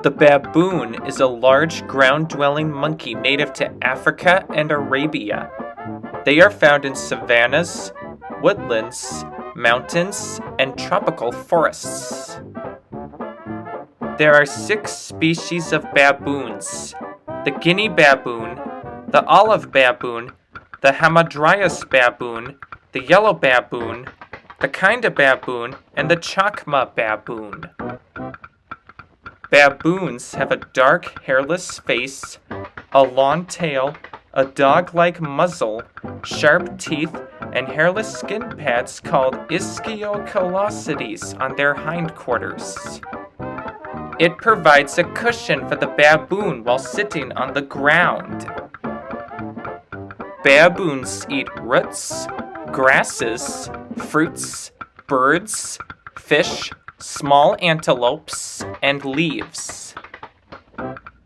The baboon is a large ground-dwelling monkey native to Africa and Arabia. They are found in savannas, woodlands, mountains, and tropical forests. There are 6 species of baboons: the Guinea baboon, the olive baboon, the Hamadryas baboon, the yellow baboon, the Kinda baboon, and the Chacma baboon. Baboons have a dark, hairless face, a long tail, a dog-like muzzle, sharp teeth, and hairless skin pads called ischiocallosities on their hindquarters. It provides a cushion for the baboon while sitting on the ground. Baboons eat roots, grasses, fruits, birds, fish, small antelopes, and leaves.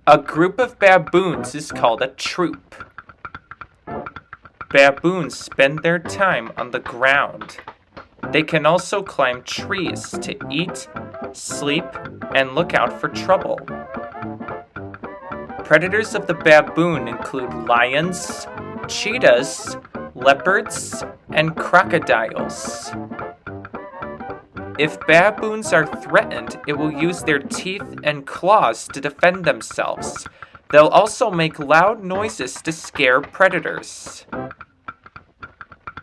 A group of baboons is called a troop. Baboons spend their time on the ground. They can also climb trees to eat, sleep, and look out for trouble. Predators of the baboon include lions, cheetahs, leopards, and crocodiles. If baboons are threatened, it will use their teeth and claws to defend themselves. They'll also make loud noises to scare predators.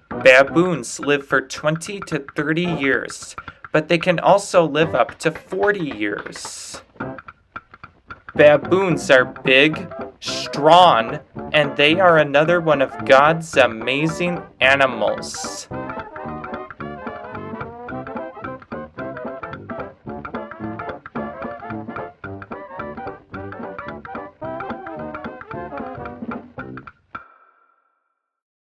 Baboons live for 20 to 30 years, but they can also live up to 40 years. Baboons are big, strong, and they are another one of God's amazing animals.